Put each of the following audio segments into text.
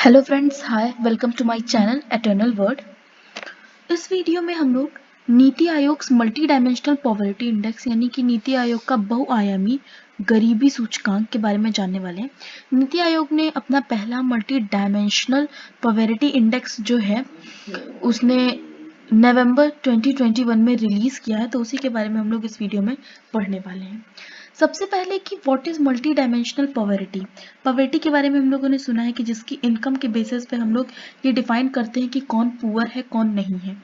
Hello friends, hi, welcome to my channel eternal word. इस video में हम लोग NITI Aayog multi dimensional poverty index यानी कि नीति आयोग का बहुआयामी गरीबी सूचकांक के बारे में जानने वाले हैं। नीति आयोग ने अपना पहला मल्टी डायमेंशनल पॉवर्टी इंडेक्स जो है उसने नवंबर 2021 में रिलीज किया है, तो उसी के बारे में हम लोग इस वीडियो में पढ़ने वाले हैं। सबसे पहले कि what is multi dimensional poverty. Poverty के बारे में हम लोगों ने सुना है कि जिसकी इनकम के बेसिस पे हम लोग ये डिफाइन करते हैं कि कौन पुअर है कौन नहीं है।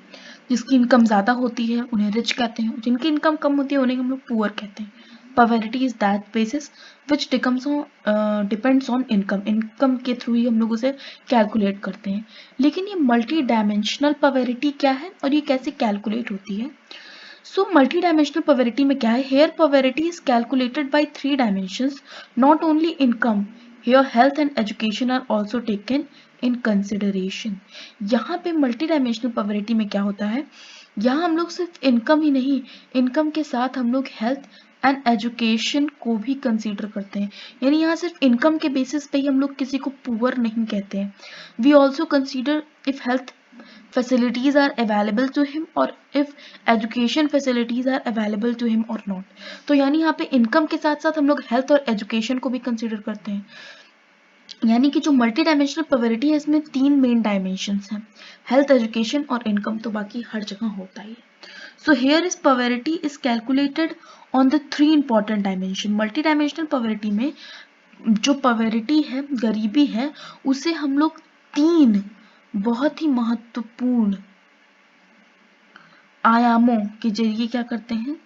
जिसकी इनकम ज्यादा होती है उन्हें रिच कहते हैं, जिनकी इनकम कम होती है उन्हें हम लोग पुअर कहते हैं। Poverty is that basis which depends on income. Income के थ्रू ही हम लोग उसे कैलकुलेट करते हैं। लेकिन ये मल्टी डायमेंशनल पॉवर्टी क्या है और ये कैसे कैलकुलेट होती है? So multidimensional poverty में क्या है? Here poverty is calculated by 3 dimensions, not only income. Here health and education are also taken in consideration. यहाँ पे multidimensional poverty में क्या होता है? यहाँ हम लोग सिर्फ इनकम ही नहीं, इनकम के साथ हम लोग हेल्थ एंड एजुकेशन को भी कंसीडर करते हैं। यानी यहाँ सिर्फ इनकम के बेसिस पे ही हम लोग किसी को पुअर नहीं कहते हैं। We also consider if health facilities are available to him or if education facilities are available to him or not. तो यानी यहाँ पे इनकम के साथ साथ हम लोग हेल्थ और एजुकेशन को भी कंसीडर करते हैं। यानी कि जो मल्टी डायमेंशनल पॉवर्टी है इसमें 3 मेन डायमेंशंस हैं, हेल्थ, एजुकेशन और इनकम, तो बाकी हर जगह होता ही है। So here is poverty is calculated on the 3 important dimension. Multi dimensional poverty में जो पॉवर्टी है, गरीबी है, उसे हम लोग 3 बहुत ही महत्वपूर्ण आयामों के जरिए क्या करते हैं,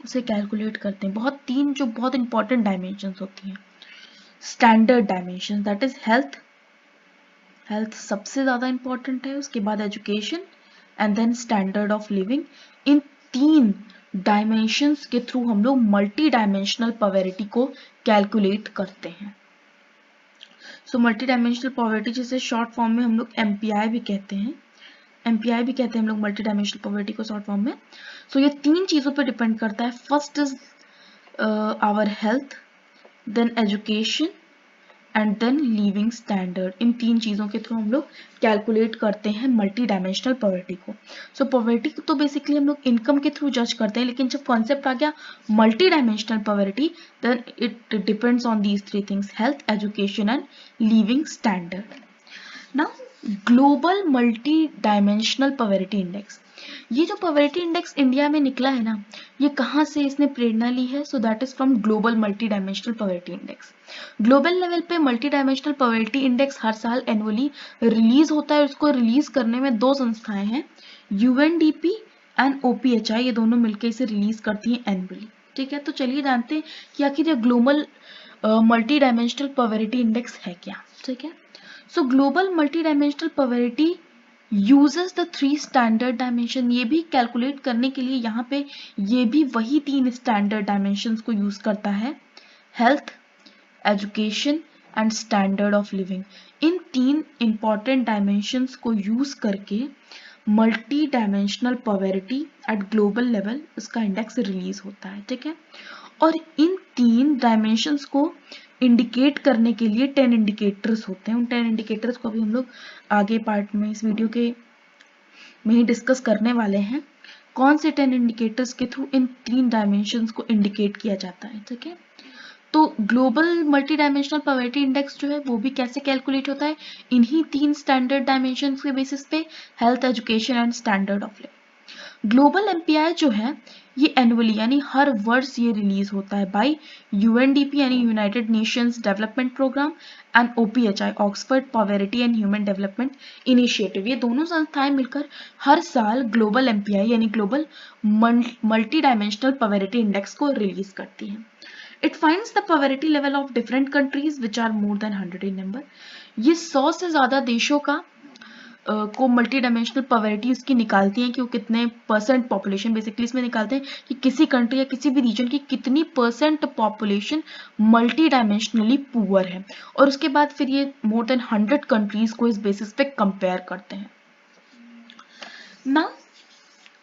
उसे कैलकुलेट करते हैं। तीन जो बहुत इंपॉर्टेंट डायमेंशंस होती हैं। Standard dimension that is health, health सबसे ज्यादा इंपॉर्टेंट है, उसके बाद education and then standard of living. इन 3 डायमेंशंस के थ्रू हम लोग मल्टी डायमेंशनल पॉवर्टी को कैलकुलेट करते हैं। सो मल्टी डायमेंशनल पॉवर्टी जिसे शॉर्ट फॉर्म में हम लोग MPI भी कहते हैं, MPI भी कहते हैं हम लोग मल्टी डायमेंशनल पॉवर्टी को शॉर्ट फॉर्म में। सो ये 3 चीजों पर डिपेंड करता है। First is our health, then education and then living standard. इन 3 चीजों के थ्रू हम लोग कैलकुलेट करते हैं मल्टी डायमेंशनल पॉवर्टी को। सो पॉवर्टी तो बेसिकली हम लोग इनकम के थ्रू जज करते हैं, लेकिन जब कॉन्सेप्ट आ गया multi dimensional poverty, then it depends on these 3 things, health, education and living standard. Now global multi dimensional poverty index, ये जो पॉवर्टी इंडेक्स इंडिया में निकला है ना, ये कहाँ से इसने प्रेरणा ली है? So that is from global multi dimensional poverty index. Global level पे मल्टी डायमेंशनल पॉवर्टी इंडेक्स हर साल एनुअली रिलीज होता है। उसको रिलीज करने में 2 संस्थाएं हैं, UNDP एंड OPHI, ये दोनों मिलकर इसे रिलीज करती हैं एनुअली। ठीक है, तो चलिए जानते हैं कि आखिर ये global multi dimensional poverty index है क्या। ठीक है, सो global multi dimensional poverty uses the 3 standard dimension. ये भी कैलकुलेट करने के लिए यहाँ पे ये भी वही 3 स्टैंडर्ड डायमेंशंस को यूज करता है, health, education and standard of living. इन 3 इंपॉर्टेंट डायमेंशंस को यूज करके multi dimensional poverty eight global level उसका इंडेक्स रिलीज होता है। ठीक है, और इन 3 डायमेंशंस को इंडिकेट करने के लिए 10 इंडिकेटर्स होते हैं। उन 10 इंडिकेटर्स को भी हम लोग आगे पार्ट में इस वीडियो के में ही डिस्कस करने वाले हैं। कौन से 10 इंडिकेटर्स के थ्रू इन 3 डायमेंशंस को इंडिकेट किया जाता है। ठीक है, तो global multi dimensional poverty index जो है वो भी कैसे कैलकुलेट होता है, इन्हीं 3 स्टैंडर्ड डायमेंशंस के बेसिस पे, health, education and standard of living. Global MPI जो है ये एनुअली यानी हर वर्ष ये रिलीज होता है बाय UNDP यानी United Nations Development Programme and OPHI Oxford Poverty and Human Development Initiative. ये दोनों संस्थाएं मिलकर हर साल ग्लोबल MPI यानी global multi dimensional poverty index को रिलीज करती हैं। It finds the poverty level of different countries which are more than 100 in number. ये 100 से ज्यादा देशों का को मल्टी डायमेंशनल पॉवर्टी उसकी निकालती हैं कि वो कितने परसेंट पॉपुलेशन, बेसिकली इसमें निकालते हैं कि किसी कंट्री या किसी भी रीजन की कितनी percent population multi dimensionally poor है, और उसके बाद फिर ये मोर देन 100 कंट्रीज को इस बेसिस पे कंपेयर करते हैं ना।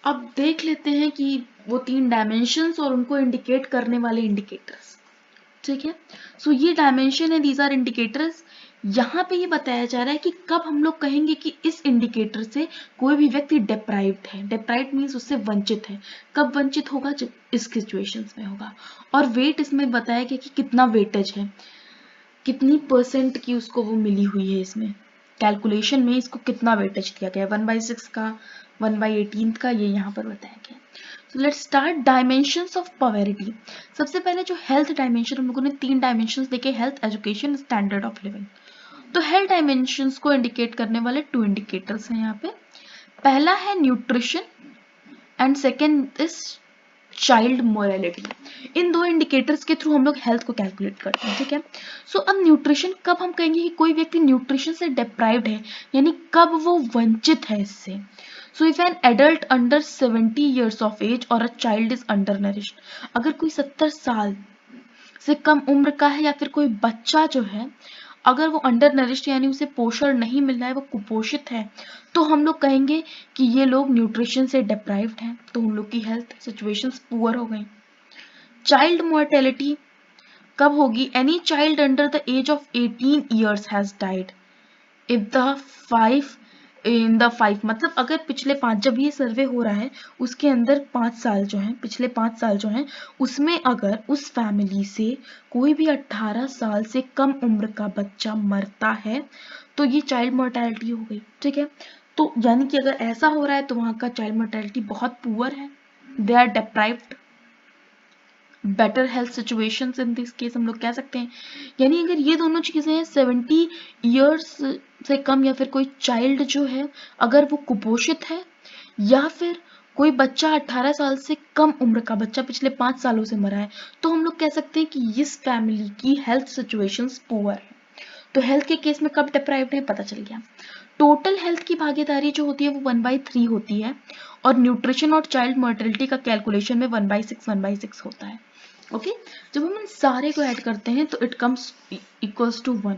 अब देख लेते हैं कि वो 3 डायमेंशंस और उनको इंडिकेट करने वाले इंडिकेटर्स। ठीक है, सो ये डायमेंशन है, दीज आर इंडिकेटर्स। यहाँ पे ये बताया जा रहा है कि कब हम लोग कहेंगे कि इस इंडिकेटर से कोई भी व्यक्ति डिप्राइव्ड है। डिप्राइव्ड मीन्स उससे वंचित है। कब वंचित होगा? जब इस सिचुएशंस में होगा। और वेट इसमें बताया गया कि कितना वेटेज है, कितनी परसेंट की उसको वो मिली हुई है। इसमें कैलकुलेशन में इसको कितना वेटेज दिया गया है, 1/6 का, 1/18 का, ये यहाँ पर बताया गया। So let's start dimensions of poverty। सबसे पहले जो हेल्थ डायमेंशन, हम लोगों ने 3 डायमेंशंस देखे, health, education, standard of living. तो हेल्थ डायमेंशंस को इंडिकेट करने वाले 2 इंडिकेटर्स हैं यहाँ पे। पहला है nutrition and second is child morality. In 2 indicators के थ्रू हम लोग हेल्थ को कैलकुलेट करते हैं, ठीक है। सो अब न्यूट्रिशन, कब हम कहेंगे कि कोई व्यक्ति न्यूट्रिशन से डिप्राइव्ड है, यानी कब वो वंचित है इससे। So if an adult under 70 years of age और a child is under nourished, अगर कोई 70 साल से कम उम्र का है या फिर कोई बच्चा जो है, अगर वो अंडर नरिश्ड यानी उसे पोषण नहीं मिल रहा है, वो कुपोषित है, तो हम लोग कहेंगे कि ये लोग न्यूट्रिशन से डिप्राइव्ड हैं, तो उन लोग की हेल्थ सिचुएशंस पुअर हो गई। चाइल्ड मोर्टेलिटी कब होगी? Any child under the age of 18 years has died if the 5 मतलब अगर पिछले 5, जब ये सर्वे हो रहा है उसके अंदर 5 साल जो हैं, पिछले 5 साल जो हैं, उसमें अगर उस फैमिली से कोई भी 18 साल से कम उम्र का बच्चा मरता है तो ये चाइल्ड मोर्टेलिटी हो गई, ठीक है। तो यानी कि अगर ऐसा हो रहा है तो वहां का चाइल्ड मोर्टेलिटी बहुत पुअर है, they are deprived better health situations in this case, हम लोग कह सकते हैं। यानी अगर ये दोनों चीजें हैं, 70 years से कम या फिर कोई चाइल्ड जो है अगर वो कुपोषित है, या फिर कोई बच्चा 18 साल से कम उम्र का बच्चा पिछले 5 सालों से मरा है, तो हम लोग कह सकते हैं कि इस फैमिली की हेल्थ सिचुएशंस पुअर है। तो हेल्थ के केस में कब डिप्राइव्ड है पता चल गया। टोटल हेल्थ की भागीदारी जो होती है वो 1/3 होती है, और न्यूट्रिशन और चाइल्ड मोर्टेलिटी का कैलकुलेशन में 1/6 होता है। ओके, जब हम इन सारे को ऐड करते हैं तो it comes equals to 1।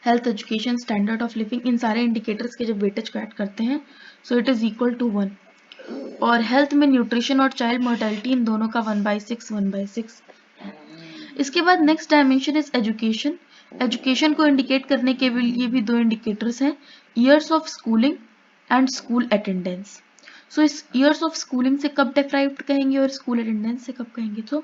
Health, education, standard of living, इन सारे इंडिकेटर्स के जब वेटेज को ऐड करते हैं so it is equal to 1। और हेल्थ में न्यूट्रिशन और चाइल्ड मोर्टेलिटी इन दोनों का 1/6 है। इसके बाद next dimension is education. Education को इंडिकेट करने के लिए भी 2 इंडिकेटर्स हैं, years of schooling and school attendance. So इस ईयर्स ऑफ स्कूलिंग से कब डिप्राइव्ड कहेंगे और स्कूल अटेंडेंस से कब कहेंगे? तो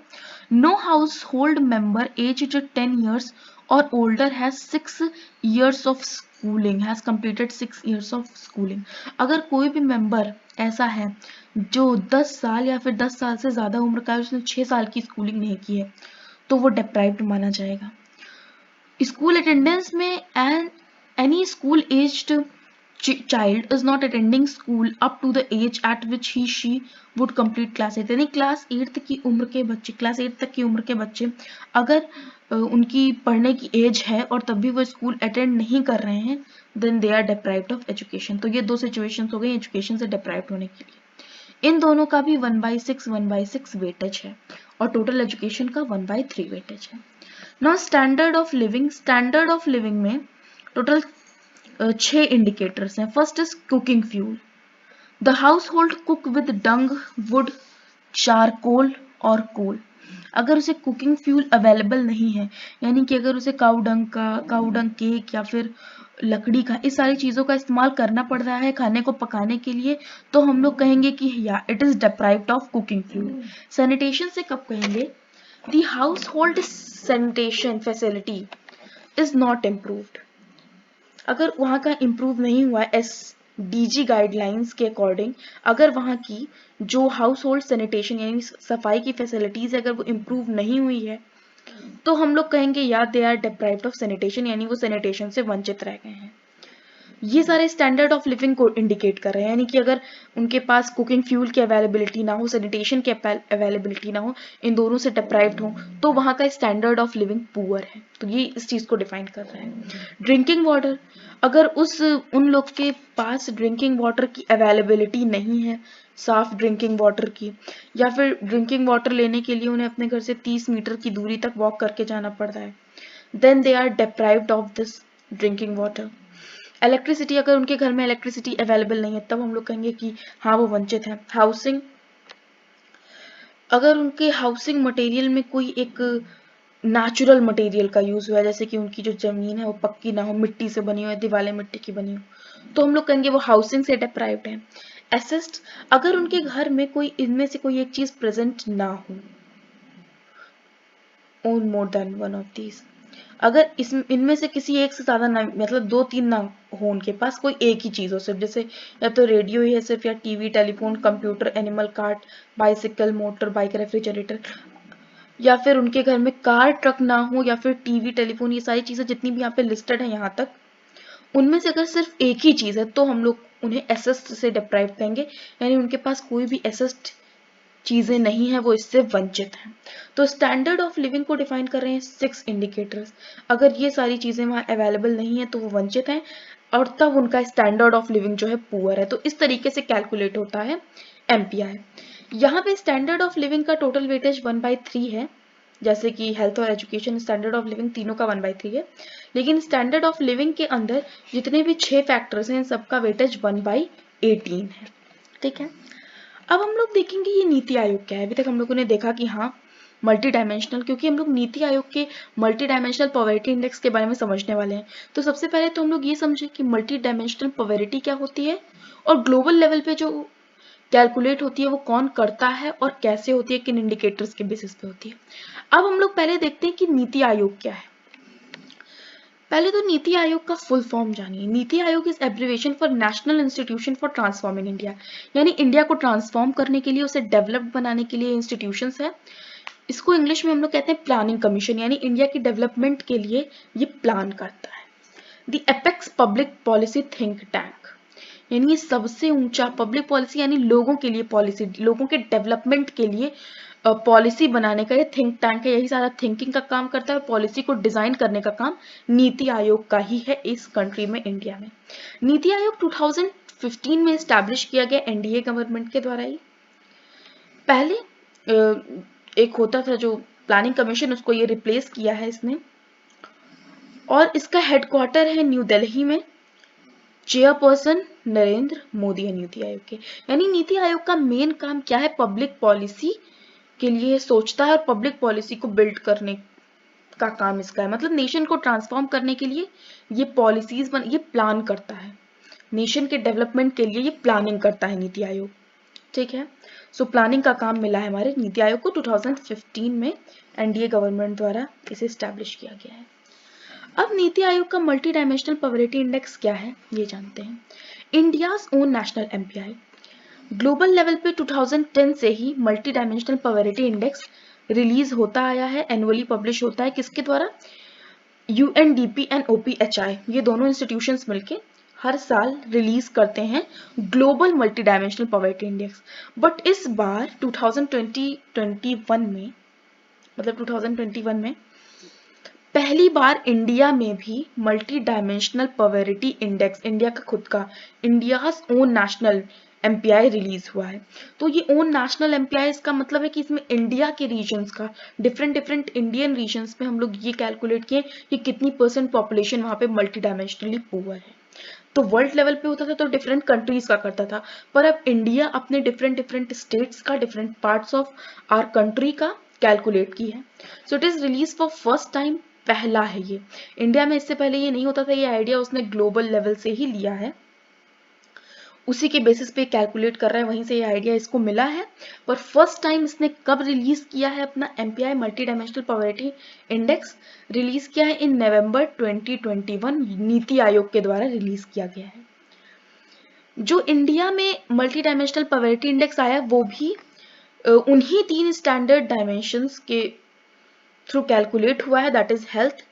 no household member aged 10 years और older has 6 years of schooling, has completed 6 years of schooling। अगर कोई भी मेंबर ऐसा है जो 10 साल या फिर 10 साल से ज्यादा उम्र का है, उसने 6 साल की स्कूलिंग नहीं की है, तो वो डिप्राइव्ड माना जाएगा। स्कूल अटेंडेंस में any school aged child is not attending school up to the age at which she would complete class 8, यानी क्लास 8 की उम्र के बच्चे, क्लास 8 तक की उम्र के बच्चे अगर उनकी पढ़ने की एज है और तब भी वो स्कूल अटेंड नहीं कर रहे हैं, then they are deprived of education. तो ये 2 सिचुएशंस हो गई एजुकेशन से डिप्राइव्ड होने के लिए। इन दोनों का भी 1/6 वेटेज है और टोटल एजुकेशन का 1/3 वेटेज है। Now standard of living. Standard of living में टोटल 6 इंडिकेटर्स हैं। First is cooking fuel. The household cook with dung, wood, charcoal और कोल। अगर उसे कुकिंग फ्यूल अवेलेबल नहीं है, यानी कि अगर उसे काऊ डंग केक या फिर लकड़ी का, इस सारी चीजों का इस्तेमाल करना पड़ रहा है खाने को पकाने के लिए, तो हम लोग कहेंगे कि या it is deprived of cooking fuel. Sanitation से कब कहेंगे? The house hold sanitation facility is not improved. अगर वहाँ का इम्प्रूव नहीं हुआ है SDG गाइडलाइंस के अकॉर्डिंग, अगर वहाँ की जो हाउस होल्ड सैनिटेशन यानी सफाई की फैसिलिटीज अगर वो इम्प्रूव नहीं हुई है, तो हम लोग कहेंगे या they are deprived of sanitation, यानी वो सैनिटेशन से वंचित रह गए हैं। ये सारे स्टैंडर्ड ऑफ लिविंग को इंडिकेट कर रहे हैं, यानी कि अगर उनके पास कुकिंग फ्यूल की अवेलेबिलिटी ना हो, सैनिटेशन की अवेलेबिलिटी ना हो, इन दोनों से डिप्राइव्ड हो, तो वहाँ का स्टैंडर्ड ऑफ लिविंग पुअर है। तो ये इस चीज को डिफाइन कर रहा है। ड्रिंकिंग वाटर, अगर उन लोग के पास ड्रिंकिंग वाटर की अवेलेबिलिटी नहीं है, साफ ड्रिंकिंग वाटर की, या फिर ड्रिंकिंग वाटर लेने के लिए उन्हें अपने घर से 30 मीटर की दूरी तक वॉक करके जाना पड़ रहा है, then they are deprived of this drinking water. Electricity, अगर उनके घर में इलेक्ट्रिसिटी अवेलेबल नहीं है, तब हम लोग कहेंगे कि हाँ वो वंचित है। हाउसिंग, अगर उनके हाउसिंग मटेरियल में कोई एक नेचुरल मटेरियल का यूज हुआ है, जैसे कि उनकी जो जमीन है वो पक्की ना हो, मिट्टी से बनी हो, दीवारें मिट्टी की बनी हो, तो हम लोग कहेंगे वो हाउसिंग से डिप्राइव्ड है। असिस्ट, अगर उनके घर में कोई इनमें से कोई एक चीज प्रेजेंट ना हो, own more than one of these, अगर इस इनमें से किसी एक से ज्यादा ना, मतलब दो तीन ना हो उनके पास, कोई एक ही चीज हो सिर्फ, जैसे या तो रेडियो ही है सिर्फ, या TV, telephone, computer, animal cart, bicycle, motor bike, refrigerator, या फिर उनके घर में कार, ट्रक ना हो, या फिर टीवी, टेलीफोन, ये सारी चीजें जितनी भी यहाँ पे लिस्टेड है यहाँ तक, उनमें से अगर सिर्फ एक ही चीज है तो हम लोग उन्हें एसेस्ट से डिप्राइव कहेंगे, यानी उनके पास कोई भी एसेस्ट चीजें नहीं है, वो इससे वंचित हैं। तो स्टैंडर्ड ऑफ लिविंग को डिफाइन कर रहे हैं 6 इंडिकेटर्स, अगर ये सारी चीजें वहां अवेलेबल नहीं है तो वो वंचित हैं, और तब उनका स्टैंडर्ड ऑफ लिविंग जो है पुअर है। तो इस तरीके से कैलकुलेट होता है एमपीआई। यहाँ पे स्टैंडर्ड ऑफ लिविंग का टोटल वेटेज 1/3 है, जैसे कि हेल्थ और एजुकेशन, स्टैंडर्ड ऑफ लिविंग तीनों का 1/3 है, लेकिन स्टैंडर्ड ऑफ लिविंग के अंदर जितने भी 6 फैक्टर्स हैं सबका वेटेज 1/18 है। ठीक है, अब हम लोग देखेंगे ये नीति आयोग क्या है। अभी तक हम लोगों ने देखा कि हाँ मल्टी डायमेंशनल, क्योंकि हम लोग नीति आयोग के मल्टी डायमेंशनल पॉवर्टी इंडेक्स के बारे में समझने वाले हैं, तो सबसे पहले तो हम लोग ये समझे कि मल्टी डायमेंशनल पॉवर्टी क्या होती है, और ग्लोबल लेवल पे जो कैलकुलेट होती है वो कौन करता है और कैसे होती है, किन इंडिकेटर्स के बेसिस पे होती है। अब हम लोग पहले देखते हैं कि नीति आयोग क्या है। पहले तो नीति आयोग का फुल फॉर्म जानिए। NITI Aayog is abbreviation for national institution for transforming India, यानी इंडिया को ट्रांसफॉर्म करने के लिए, उसे डेवलप्ड बनाने के लिए इंस्टीट्यूशंस है। इसको इंग्लिश में हम लोग कहते हैं प्लानिंग कमीशन, यानी इंडिया की डेवलपमेंट के लिए ये प्लान करता है। The apex public policy think tank, यानी ये सबसे ऊंचा पब्लिक पॉलिसी यानी लोगों के लिए पॉलिसी, लोगों के डेवलपमेंट के लिए पॉलिसी बनाने का ये थिंक टैंक है, यही सारा थिंकिंग का काम करता है, पॉलिसी को डिजाइन करने का काम नीति आयोग का ही है इस कंट्री में, इंडिया में। नीति आयोग 2015 में स्टैब्लिश किया गया एनडीए गवर्नमेंट के द्वारा ही। पहले एक होता था जो प्लानिंग कमीशन, उसको ये रिप्लेस किया है इसने, और इसका हेडक्वार्टर है न्यू दिल्ली में। चेयरपर्सन नरेंद्र मोदी है नीति आयोग के। यानी नीति आयोग का मेन काम क्या है, पब्लिक पॉलिसी के लिए सोचता है और पब्लिक पॉलिसी को बिल्ड करने का काम इसका है, मतलब नेशन को ट्रांसफॉर्म करने के लिए ये पॉलिसीज ये प्लान करता है, नेशन के डेवलपमेंट के लिए ये प्लानिंग करता है नीति आयोग। ठीक है, सो प्लानिंग का काम मिला है हमारे नीति आयोग को। 2015 में एनडीए गवर्नमेंट द्वारा इसे स्टैब्लिश किया गया है। अब नीति आयोग का मल्टी डायमेंशनल पॉवर्टी इंडेक्स क्या है ये जानते हैं। India's own national MPI, global level पे 2010 से ही multi dimensional poverty index release होता आया है, एनुअली पब्लिश होता है, किसके द्वारा, यूएनडीपी एंड ओपीएचआई, ये दोनों इंस्टीट्यूशंस मिलके हर साल रिलीज करते हैं global multi dimensional poverty index. But इस बार 2021 में, मतलब 2021 में पहली बार इंडिया में भी multi dimensional poverty index, India का खुद का, India's own national MPI release हुआ है। तो ये ओन नेशनल एमपीआई इसका मतलब है कि इसमें इंडिया के रीजन्स का, डिफरेंट डिफरेंट इंडियन रीजन्स में हम लोग ये कैलकुलेट किए कि कितनी % पॉपुलेशन वहां पे मल्टी डायमेंशनली पुअर है। तो वर्ल्ड लेवल पे होता था तो डिफरेंट कंट्रीज का करता था, पर अब इंडिया अपने डिफरेंट डिफरेंट स्टेट्स का, different parts of our country का कैलकुलेट की है। So it is release for first time, पहला है ये इंडिया में, इससे पहले ये नहीं होता था, ये आइडिया उसने ग्लोबल लेवल से ही लिया है, उसी के बेसिस पे कैलकुलेट कर रहा है, वहीं से ये आइडिया इसको मिला है। पर फर्स्ट टाइम इसने कब रिलीज किया है अपना MPI multi dimensional poverty index, release किया है इन नवंबर 2021, नीति आयोग के द्वारा रिलीज किया गया है। जो इंडिया में मल्टी डायमेंशनल पॉवर्टी इंडेक्स आया वो भी उन्हीं 3 स्टैंडर्ड डायमेंशंस के थ्रू कैलकुलेट हुआ है, that is health,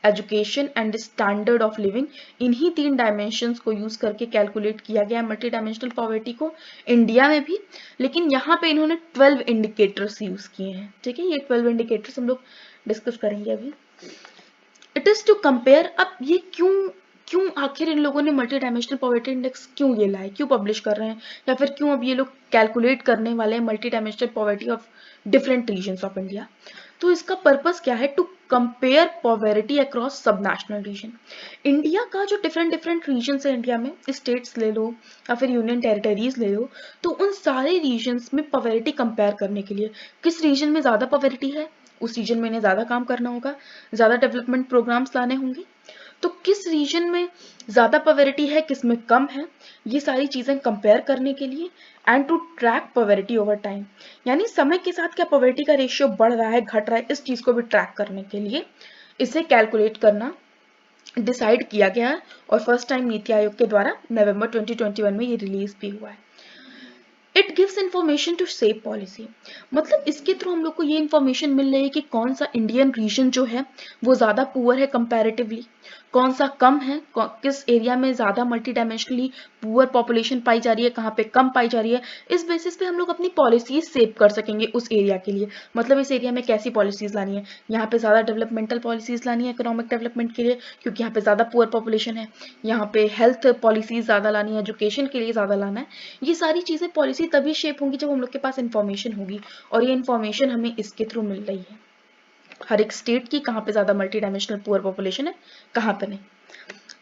education and standard of living. इन्हीं 3 डायमेंशंस को यूज करके कैलकुलेट किया गया मल्टी डायमेंशनल पॉवर्टी को इंडिया में भी, लेकिन यहाँ पे इन्होंने 12 इंडिकेटर्स यूज किए हैं। ठीक है, ये 12 इंडिकेटर्स हम लोग डिस्कस करेंगे अभी। इट इज टू कंपेयर, अब ये क्यों क्यों आखिर इन लोगों ने मल्टी डायमेंशनल पॉवर्टी इंडेक्स क्यों ये लाए, क्यों पब्लिश कर रहे हैं, या फिर क्यों अब ये लोग कैलकुलेट करने वाले हैं multi dimensional poverty of different regions of India. तो इसका पर्पस क्या है, to compare poverty across sub national region. India का जो डिफरेंट डिफरेंट रीजन है इंडिया में, स्टेट्स ले लो या फिर यूनियन टेरिटरीज ले लो, तो उन सारे रीजन्स में पॉवर्टी कंपेयर करने के लिए किस रीजन में ज्यादा पॉवर्टी है, उस रीजन में इन्हें ज़्यादा काम करना होगा, ज़्यादा डेवलपमेंट प्रोग्राम्स लाने होंगे। तो किस रीजन में ज़्यादा पॉवर्टी है, किस में कम है, ये सारी चीज़ें कंपेयर करने के लिए and to track poverty over time, यानी समय के साथ क्या पॉवर्टी का रेशियो बढ़ रहा है, घट रहा है, इस चीज़ को भी ट्रैक करने के लिए इसे कैलकुलेट करना डिसाइड किया गया है और फर्स्ट टाइम नीति आयोग के द्वारा नवंबर 2021 में ये रिलीज भी हुआ है। It gives information to shape policy, मतलब इसके थ्रू हम लोग को ये इंफॉर्मेशन मिल रही है कि कौन सा इंडियन रीजन जो है वो ज़्यादा पुअर है कंपैरेटिवली, कौन सा कम है, किस एरिया में ज़्यादा मल्टी डायमेंशनली पुअर पॉपुलेशन पाई जा रही है, कहाँ पे कम पाई जा रही है। इस बेसिस पे हम लोग अपनी पॉलिसीज शेप कर सकेंगे उस एरिया के लिए, मतलब इस एरिया में कैसी पॉलिसीज लानी है, यहाँ पे ज़्यादा डेवलपमेंटल पॉलिसीज लानी है इकोनॉमिक डेवलपमेंट के लिए क्योंकि यहाँ पे ज़्यादा पुअर पॉपुलेशन है, यहाँ पे हेल्थ पॉलिसीज ज़्यादा लानी है, एजुकेशन के लिए ज़्यादा लाना है। ये सारी चीज़ें पॉलिसी तभी शेप होंगी जब हम लोग के पास इंफॉर्मेशन होगी और ये इंफॉर्मेशन हमें इसके थ्रू मिल रही है हर एक स्टेट की, कहाँ पे ज़्यादा मल्टी डायमेंशनल पुअर पॉपुलेशन है, कहाँ पे नहीं।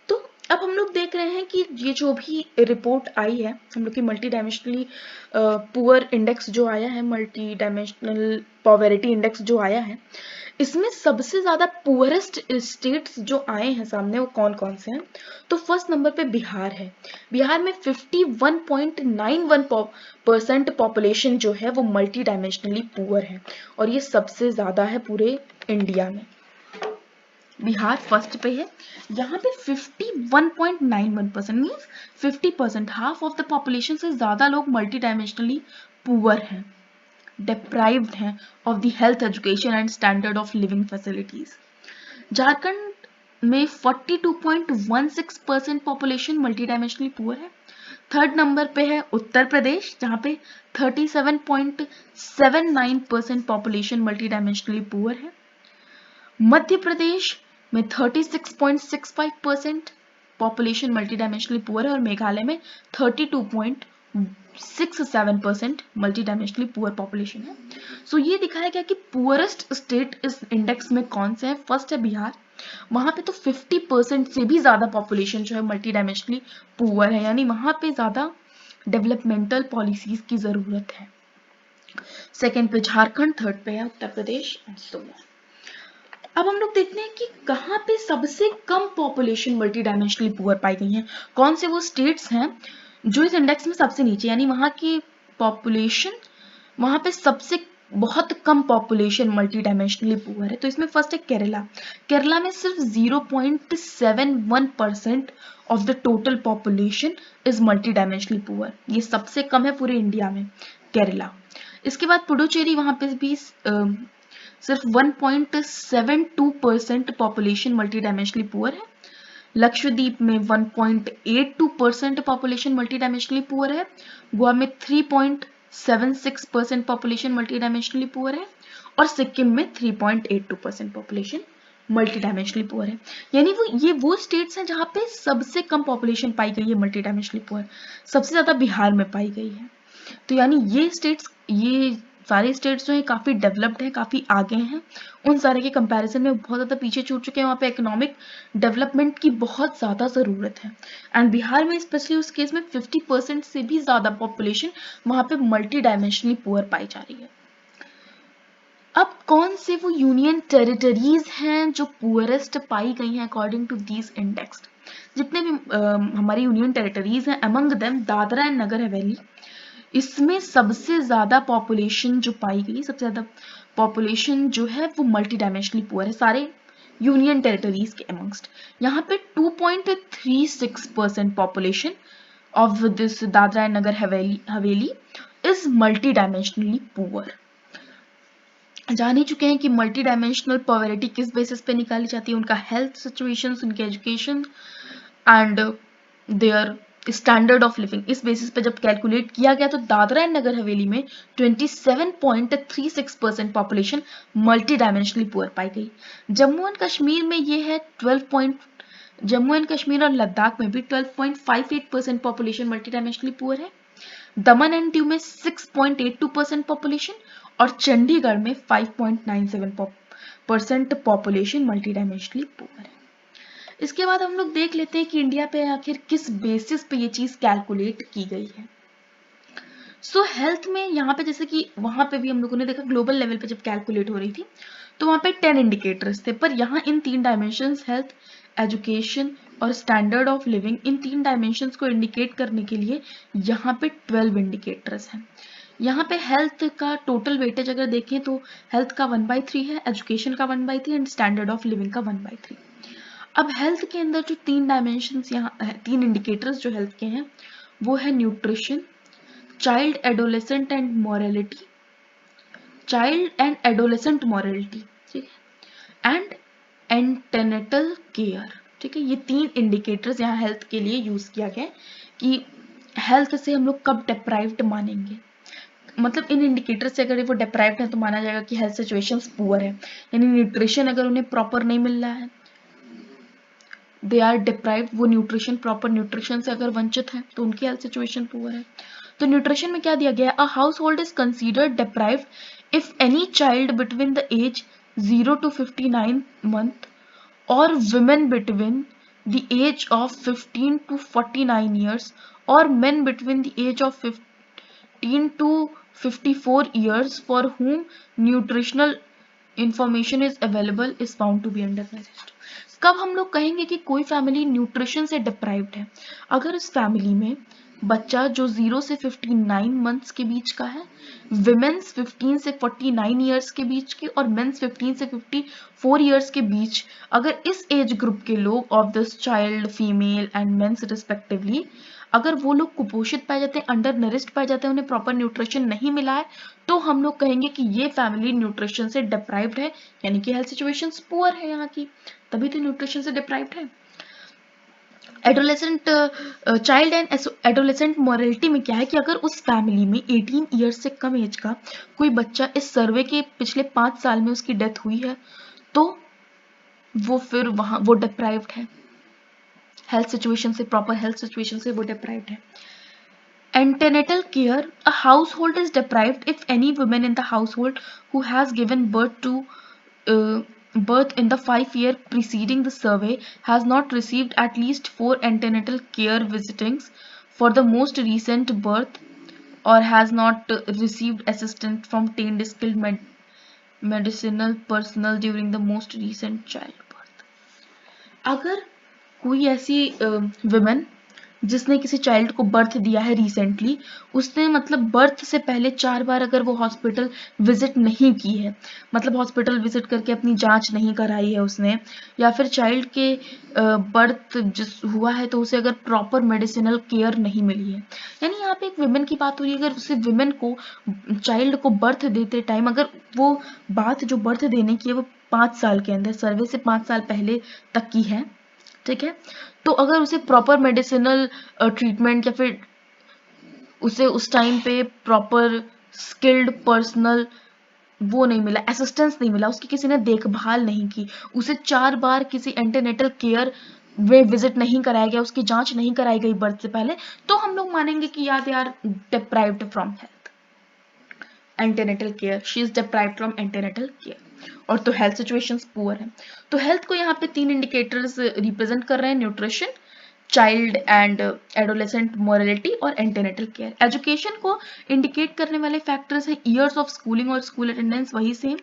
तो अब हम लोग देख रहे हैं कि ये जो भी रिपोर्ट आई है हम लोग की मल्टी डायमेंशनली पुअर इंडेक्स जो आया है, मल्टी डायमेंशनल पॉवर्टी इंडेक्स जो आया है, इसमें सबसे ज्यादा पुअरेस्ट स्टेट्स जो आए हैं सामने वो कौन कौन से हैं। तो फर्स्ट नंबर पे बिहार है। बिहार में 51.91% पॉपुलेशन जो है वो मल्टी डायमेंशनली पुअर है और ये सबसे ज्यादा है पूरे इंडिया में। बिहार फर्स्ट पे है, यहाँ पे 51.91% means 50%, half of the population से ज्यादा लोग मल्टी डायमेंशनली पुअर हैं, deprived हैं of the health education and standard of living facilities। Jharkhand में 42.16% पॉपुलेशन मल्टी डायमेंशनली पुअर है। थर्ड नंबर पे है उत्तर प्रदेश जहाँ पे 37.79% पॉपुलेशन मल्टी डायमेंशनली पुअर है। मध्य प्रदेश में 36.65% पॉपुलेशन मल्टी डायमेंशनली पुअर है और मेघालय में 32.67% मल्टी डायमेंशनली पुअर पॉपुलेशन है। सो ये दिखाया गया कि पुअरेस्ट स्टेट इस इंडेक्स में कौन से है। फर्स्ट है बिहार, वहां पे तो 50% से भी ज्यादा पॉपुलेशन जो है मल्टी डायमेंशनली पुअर है, यानी वहां पे ज्यादा डेवलपमेंटल पॉलिसीज की जरूरत है। सेकेंड पे झारखंड, थर्ड पे है Uttar Pradesh and so on. अब हम लोग देखते हैं कि कहाँ पे सबसे कम पॉपुलेशन मल्टी डायमेंशनली पुअर पाई गई है, कौन से वो स्टेट्स हैं जो इस इंडेक्स में सबसे नीचे, यानी वहां की पॉपुलेशन, वहां पे सबसे बहुत कम पॉपुलेशन मल्टी डायमेंशनली पुअर है। तो इसमें फर्स्ट है केरला। केरला में सिर्फ 0.71% of the total population is multi dimensionally poor, ये सबसे कम है पूरे इंडिया में केरला। इसके बाद पुडुचेरी, वहां पे भी सिर्फ 1.72% पॉपुलेशन मल्टी डायमेंशनली पुअर है। लक्षद्वीप में 1.82% पॉपुलेशन मल्टी डायमेंशनली पुअर है। गोवा में 3.76% पॉपुलेशन मल्टी डायमेंशनली पुअर है और सिक्किम में 3.82% पॉपुलेशन मल्टी डायमेंशनली पुअर है। यानी वो स्टेट्स हैं जहां पे सबसे कम पॉपुलेशन पाई गई है मल्टी डायमेंशनली पुअर, सबसे ज्यादा बिहार में पाई गई है। तो यानी ये सारे स्टेट्स जो है काफी डेवलप्ड हैं, काफी आगे हैं, उन सारे के कंपैरिजन में बहुत ज्यादा पीछे छूट चुके हैं। वहाँ पे इकोनॉमिक डेवलपमेंट की बहुत ज्यादा जरूरत है एंड बिहार में स्पेशली उस केस में 50% से भी ज्यादा पॉपुलेशन वहाँ पे मल्टी डायमेंशनली पुअर पाई जा रही है। अब कौन से वो यूनियन टेरिटरीज हैं जो पुअरेस्ट पाई गई हैं अकॉर्डिंग टू दीज इंडेक्स। जितने भी हमारी यूनियन टेरिटरीज हैं, among them Dadra and Nagar हवेली, इसमें सबसे ज्यादा पॉपुलेशन जो पाई गई, सबसे ज्यादा पॉपुलेशन जो है वो मल्टी डायमेंशनली पुअर है सारे यूनियन टेरिटरीज के अमंगस्ट। यहाँ पे 2.36% population of this Dadra and Nagar Haveli is multi dimensionally poor. जान ही चुके हैं कि मल्टी डायमेंशनल पॉवर्टी किस बेसिस पे निकाली जाती है, उनका हेल्थ सिचुएशन, उनके education and their standard of living, इस बेसिस पे जब कैलकुलेट किया गया तो दादरा एंड नगर हवेली में 27.36% पॉपुलेशन मल्टी डायमेंशनली पुअर पाई गई। जम्मू एंड कश्मीर में ये है जम्मू एंड कश्मीर और लद्दाख में भी 12.58% पॉपुलेशन मल्टी डायमेंशनली पुअर है। दमन एंड दीव में 6.82% पॉपुलेशन और चंडीगढ़ में 5.97% पॉपुलेशन मल्टी डायमेंशनली पुअर है। इसके बाद हम लोग देख लेते हैं कि इंडिया पे आखिर किस बेसिस पे ये चीज कैलकुलेट की गई है। सो हेल्थ में यहाँ पे जैसे कि वहां पे भी हम लोगों ने देखा ग्लोबल लेवल पे जब कैलकुलेट हो रही थी तो वहाँ पे 10 इंडिकेटर्स थे, पर यहाँ इन 3 डायमेंशंस हेल्थ, एजुकेशन और स्टैंडर्ड ऑफ लिविंग, इन 3 डायमेंशंस को इंडिकेट करने के लिए यहाँ पे 12 इंडिकेटर्स हैं। यहाँ पे हेल्थ का टोटल वेटेज अगर देखें तो हेल्थ का 1/3 है, एजुकेशन का 1/3 एंड स्टैंडर्ड ऑफ लिविंग का 1/3। अब हेल्थ के अंदर जो 3 डायमेंशंस यहाँ 3 इंडिकेटर्स जो हेल्थ के हैं वो है nutrition, child adolescent and morality, child and adolescent morality, ठीक है, एंड एंटेनेटल केयर, ठीक है। ये 3 इंडिकेटर्स यहाँ हेल्थ के लिए यूज किया गया कि हेल्थ से हम लोग कब डिप्राइव्ड मानेंगे, मतलब इन इंडिकेटर से अगर वो डिप्राइव्ड है तो माना जाएगा कि हेल्थ सिचुएशंस पुअर है, यानी न्यूट्रिशन अगर उन्हें प्रॉपर नहीं मिल रहा है, दे आर डिप्राइव्ड, वो न्यूट्रिशन प्रॉपर न्यूट्रिशन से अगर वंचित है तो उनकी हेल्थ सिचुएशन पुअर है। तो न्यूट्रिशन में क्या दिया गया है, a household is considered deprived if any child between the age 0 to 59 month or women between the age of 15 to 49 years or men between the age of 15 to 54 years for whom nutritional information is available is found to be undernourished। कब हम लोग कहेंगे कि कोई family nutrition से deprived है, अगर इस फैमिली में बच्चा जो 0 से 59 मंथ्स के बीच का है, विमेन्स 15 से 49 ईयर्स के बीच की और मेंस 15 से 54 ईयर्स के बीच, अगर इस एज ग्रुप के लोग of this child female and men's respectively, अगर वो लोग कुपोषित पाए जाते हैं, अंडर नरिश्ड पाए जाते हैं, उन्हें प्रॉपर न्यूट्रिशन नहीं मिला है, तो हम लोग कहेंगे कि ये फैमिली न्यूट्रिशन से डिप्राइव्ड है, यानी कि हेल्थ सिचुएशंस पुअर है यहाँ की, तभी तो न्यूट्रिशन से डिप्राइव्ड है। Adolescent child and adolescent morality में क्या है कि अगर उस फैमिली में 18 ईयर्स से कम एज का कोई बच्चा इस सर्वे के पिछले 5 साल में उसकी डेथ हुई है तो वो फिर वहां वो डिप्राइव्ड है, हेल्थ सिचुएशन से, प्रॉपर हेल्थ सिचुएशन से वो डिप्राइव्ड है। Antenatal care, a household is deprived if any woman in the household who has given birth in the 5 year preceding the survey has not received at least 4 antenatal care visitings for the most recent birth or has not received assistance from trained skilled medicinal personnel during the most recent childbirth। अगर कोई ऐसी women जिसने किसी child को birth दिया है recently, उसने मतलब बर्थ से पहले 4 बार अगर वो हॉस्पिटल विजिट नहीं की है, मतलब हॉस्पिटल विजिट करके अपनी जांच नहीं कराई है उसने, या फिर चाइल्ड के बर्थ जिस हुआ है तो उसे अगर प्रॉपर मेडिसिनल केयर नहीं मिली है, यानी यहाँ पे एक विमेन की बात हो रही है, अगर उसे विमेन को चाइल्ड को बर्थ देते टाइम अगर वो बात जो बर्थ देने की है वो 5 साल के अंदर, सर्वे से 5 साल पहले तक की है, ठीक है, तो अगर उसे प्रॉपर मेडिसिनल ट्रीटमेंट या फिर उसे उस टाइम पे प्रॉपर स्किल्ड पर्सनल वो नहीं मिला, असिस्टेंस नहीं मिला, उसकी किसी ने देखभाल नहीं की, उसे 4 बार किसी एंटीनेटल केयर में विजिट नहीं कराया गया, उसकी जांच नहीं कराई गई बर्थ से पहले, तो हम लोग मानेंगे कि यार they are deprived from health, antenatal care, she is deprived from antenatal care, और तो हेल्थ सिचुएशंस पुअर है। तो हेल्थ को यहाँ पे 3 इंडिकेटर्स रिप्रेजेंट कर रहे हैं, nutrition, child and adolescent morality और एंटीनेटल केयर। एजुकेशन को इंडिकेट करने वाले फैक्टर्स हैं ईयर्स ऑफ स्कूलिंग और स्कूल अटेंडेंस, वही सेम।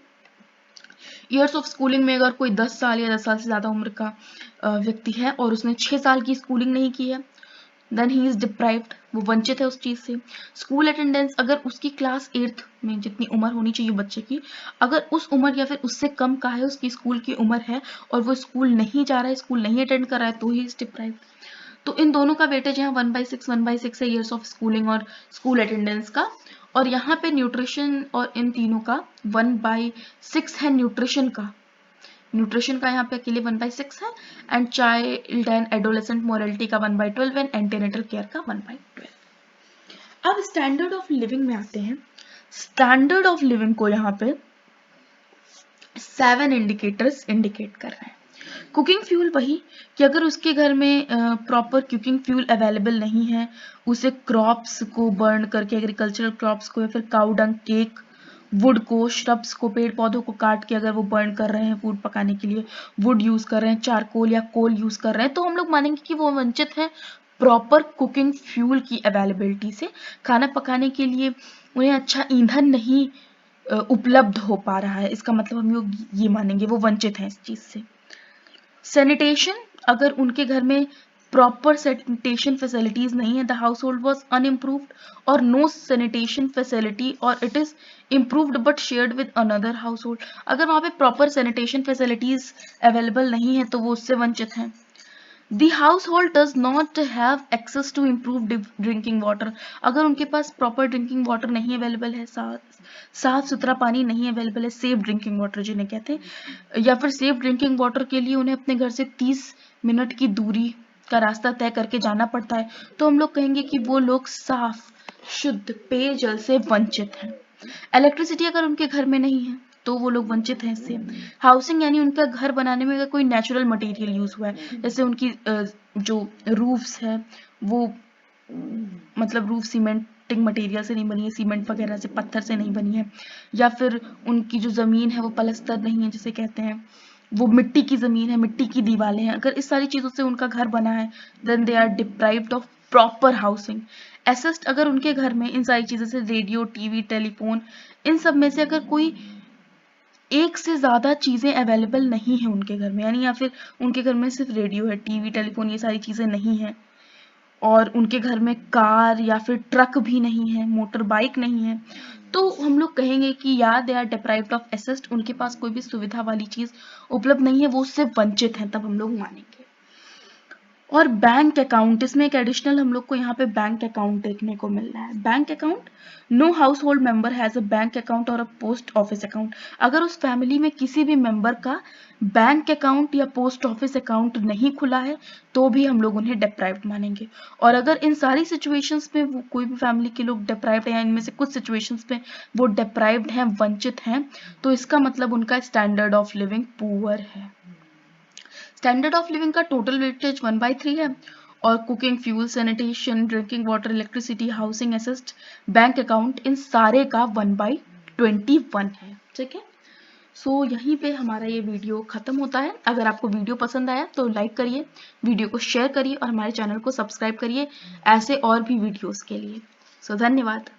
ईयर्स ऑफ स्कूलिंग में अगर कोई 10 साल या 10 साल से ज्यादा उम्र का व्यक्ति है और उसने 6 साल की स्कूलिंग नहीं की है, देन ही इज डिप्राइव्ड, वो वंचित है उस चीज से। स्कूल अटेंडेंस, अगर उसकी क्लास 8th में जितनी उम्र होनी चाहिए बच्चे की, अगर उस उम्र या फिर उससे कम का है उसकी स्कूल की उम्र है और वो स्कूल नहीं जा रहा है, स्कूल नहीं अटेंड कर रहा है, तो ही इज डिप्राइव्ड। तो इन दोनों का वेटेज यहाँ 1/6 है, ईयर्स ऑफ स्कूलिंग और स्कूल अटेंडेंस का, और यहाँ पे न्यूट्रिशन और इन तीनों का 1/6 है न्यूट्रिशन का, न्यूट्रिशन का यहाँ पे अकेले 1/6 है, and child and adolescent morality का 1/12 एंड एंटीनेटल केयर का 1/12। अब स्टैंडर्ड ऑफ लिविंग में आते हैं। स्टैंडर्ड ऑफ लिविंग को यहाँ पे 7 इंडिकेटर्स इंडिकेट कर रहे हैं। कुकिंग फ्यूल, वही कि अगर उसके घर में प्रॉपर कुकिंग फ्यूल अवेलेबल नहीं है, उसे क्रॉप्स को बर्न करके, एग्रीकल्चरल क्रॉप्स को या फिर काउ डंग, केक, वुड को, श्रब्स को, पेड़ पौधों को काट के अगर वो बर्न कर रहे हैं फूड पकाने के लिए, वुड यूज कर रहे हैं, चारकोल या कोल यूज कर रहे हैं, तो हम लोग मानेंगे कि वो वंचित है प्रॉपर कुकिंग फ्यूल की अवेलेबिलिटी से। खाना पकाने के लिए उन्हें अच्छा ईंधन नहीं उपलब्ध हो पा रहा है, इसका मतलब हम लोग ये मानेंगे वो वंचित हैं इस चीज से। सैनिटेशन, अगर उनके घर में प्रॉपर सैनिटेशन फैसिलिटीज नहीं है, द हाउस होल्ड वॉज अनइम्प्रूव्ड और नो सैनिटेशन फैसिलिटी और it is improved but shared with another house hold, अगर वहां पे प्रॉपर सैनिटेशन फैसिलिटीज अवेलेबल नहीं है तो वो उससे वंचित हैं। The household does not have access to improved drinking water, अगर उनके पास प्रॉपर ड्रिंकिंग वाटर नहीं अवेलेबल है, साफ सुथरा पानी नहीं अवेलेबल है, सेफ ड्रिंकिंग वाटर जिन्हें कहते हैं, या फिर सेफ ड्रिंकिंग वाटर के लिए उन्हें अपने घर से 30 मिनट की दूरी का रास्ता तय करके जाना पड़ता है, तो हम लोग कहेंगे कि वो लोग साफ शुद्ध पेयजल से वंचित हैं। इलेक्ट्रिसिटी अगर उनके घर में नहीं है तो वो लोग वंचित हैं इससे। हाउसिंग यानी उनका घर बनाने में अगर कोई नेचुरल मटेरियल यूज हुआ है, जैसे उनकी जो रूफ्स है वो मतलब रूफ सीमेंटिंग मटेरियल से नहीं बनी है, सीमेंट वगैरह से, पत्थर से नहीं बनी है, या फिर उनकी जो जमीन है वो पलस्तर नहीं है जिसे कहते हैं, वो मिट्टी की जमीन है, मिट्टी की दीवारें हैं, अगर इस सारी चीजों से उनका घर बना है then they are deprived of proper housing. Asset, अगर उनके घर में इन सारी चीजों से रेडियो, टीवी, टेलीफोन, इन सब में से अगर कोई एक से ज्यादा चीजें अवेलेबल नहीं है उनके घर में, यानी या फिर उनके घर में सिर्फ रेडियो है, टीवी, टेलीफोन, ये सारी चीजें नहीं है, और उनके घर में कार या फिर ट्रक भी नहीं है, मोटर बाइक नहीं है, तो हम लोग कहेंगे कि या they are deprived of asset, उनके पास कोई भी सुविधा वाली चीज उपलब्ध नहीं है, वो उससे वंचित है, तब हम लोग मानेंगे। और बैंक अकाउंट, इसमें एक एडिशनल हम लोग को यहाँ पे बैंक अकाउंट देखने को मिल रहा है। Bank account, no household member has a bank account और अ पोस्ट ऑफिस अकाउंट, अगर उस फैमिली में किसी भी मेंबर का बैंक अकाउंट या पोस्ट ऑफिस अकाउंट नहीं खुला है तो भी हम लोग उन्हें डिप्राइव्ड मानेंगे। और अगर इन सारी सिचुएशंस में वो कोई भी फैमिली के लोग डिप्राइव्ड है या इनमें से कुछ सिचुएशंस में वो डिप्राइव्ड हैं, वंचित हैं, तो इसका मतलब उनका स्टैंडर्ड ऑफ लिविंग पुअर है। स्टैंडर्ड ऑफ लिविंग का टोटल वेटेज 1/3 है, और cooking, fuel, sanitation, drinking water, electricity, housing, assets, bank account, इन सारे का 1/21 है। ठीक है, सो यहीं पे हमारा ये वीडियो खत्म होता है। अगर आपको वीडियो पसंद आया तो लाइक करिए, वीडियो को शेयर करिए और हमारे चैनल को सब्सक्राइब करिए ऐसे और भी वीडियोस के लिए। सो धन्यवाद।